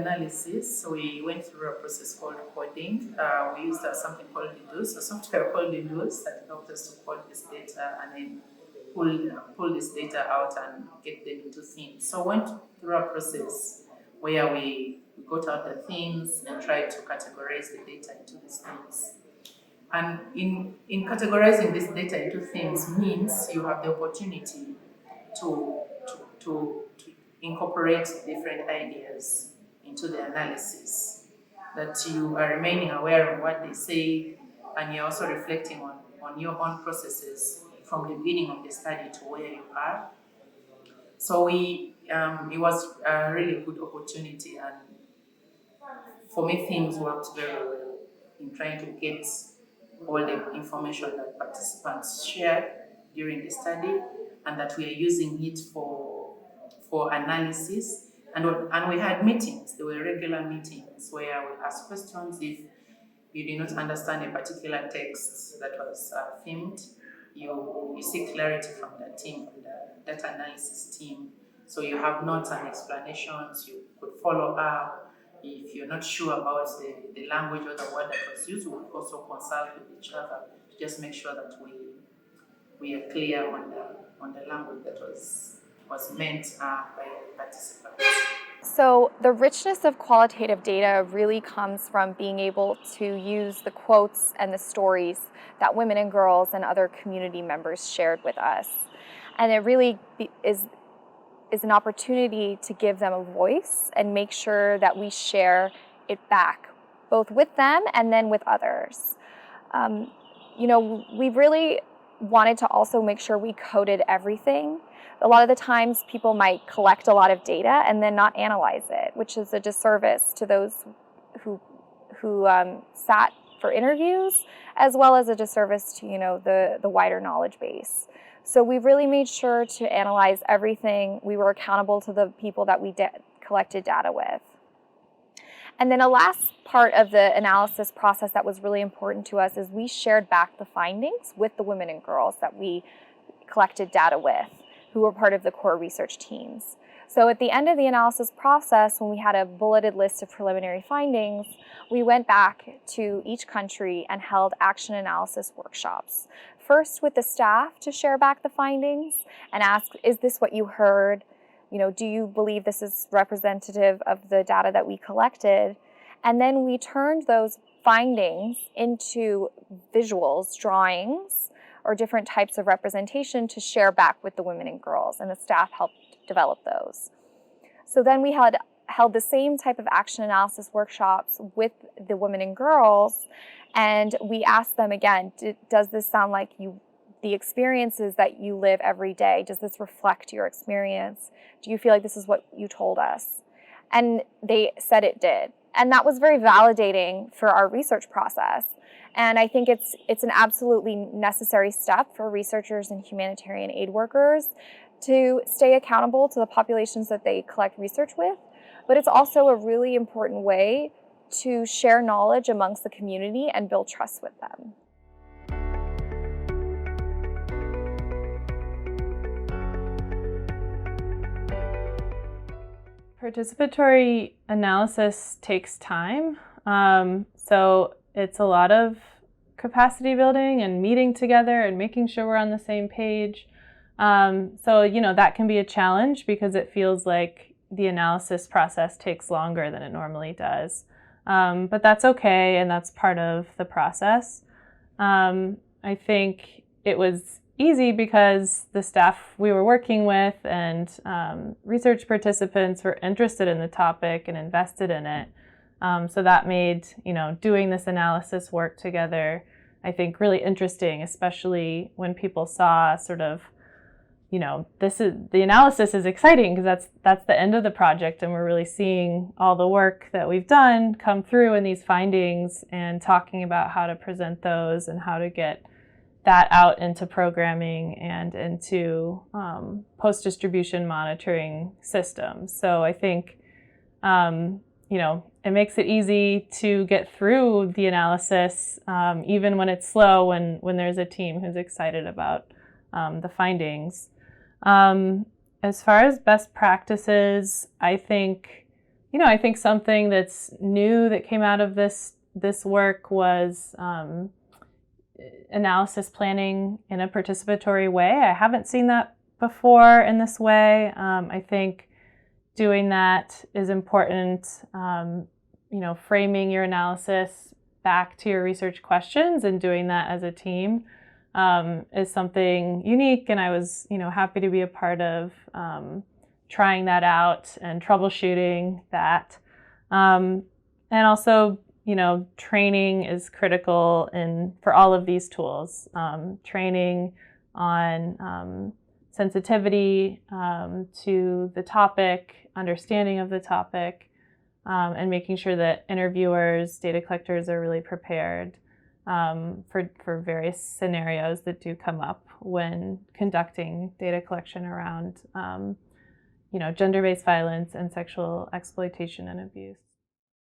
analysis, we went through a process called coding. We used something called Deduce, a software called Deduce that helped us to code this data and then pull this data out and get them into themes. So went through a process where we got out the themes and tried to categorize the data into these themes. And in categorizing this data into themes means you have the opportunity to incorporate different ideas into the analysis, that you are remaining aware of what they say, and you're also reflecting on your own processes from the beginning of the study to where you are. So it was a really good opportunity, and for me, things worked very well in trying to get all the information that participants shared during the study, and that we are using it for analysis. And we had meetings. There were regular meetings where we asked questions. If you did not understand a particular text that was themed, you seek clarity from the team, from the data analysis team. So you have notes and explanations. You could follow up. If you're not sure about the language or the word that was used, we would also consult with each other to just make sure that we are clear on the language that was meant by the participants. So the richness of qualitative data really comes from being able to use the quotes and the stories that women and girls and other community members shared with us. And it really is an opportunity to give them a voice and make sure that we share it back, both with them and then with others. We really wanted to also make sure we coded everything. A lot of the times people might collect a lot of data and then not analyze it, which is a disservice to those who sat for interviews, as well as a disservice to the wider knowledge base. So we really made sure to analyze everything. We were accountable to the people that we collected data with. And then a last part of the analysis process that was really important to us is we shared back the findings with the women and girls that we collected data with, who were part of the core research teams. So at the end of the analysis process, when we had a bulleted list of preliminary findings, we went back to each country and held action analysis workshops. First with the staff to share back the findings and ask, is this what you heard? Do you believe this is representative of the data that we collected? And then we turned those findings into visuals, drawings, or different types of representation to share back with the women and girls, and the staff helped develop those. So then we had held the same type of action analysis workshops with the women and girls, and we asked them again, does this sound like the experiences that you live every day? Does this reflect your experience? Do you feel like this is what you told us? And they said it did. And that was very validating for our research process. And I think it's an absolutely necessary step for researchers and humanitarian aid workers to stay accountable to the populations that they collect research with. But it's also a really important way to share knowledge amongst the community and build trust with them. Participatory analysis takes time. So it's a lot of capacity building and meeting together and making sure we're on the same page. That can be a challenge because it feels like the analysis process takes longer than it normally does. But that's okay, and that's part of the process. I think it was easy because the staff we were working with and research participants were interested in the topic and invested in it. So that made, doing this analysis work together, I think, really interesting, especially when people saw sort of, the analysis is exciting because that's the end of the project, and we're really seeing all the work that we've done come through in these findings and talking about how to present those and how to get that out into programming and into post-distribution monitoring systems. So I think, it makes it easy to get through the analysis, even when it's slow, when there's a team who's excited about the findings. As far as best practices, I think I think something that's new that came out of this work was analysis planning in a participatory way. I haven't seen that before in this way. I think doing that is important. Framing your analysis back to your research questions and doing that as a team is something unique, and I was happy to be a part of trying that out and troubleshooting that. And also, training is critical for all of these tools. Training on sensitivity to the topic, understanding of the topic, and making sure that interviewers, data collectors are really prepared for various scenarios that do come up when conducting data collection around gender-based violence and sexual exploitation and abuse.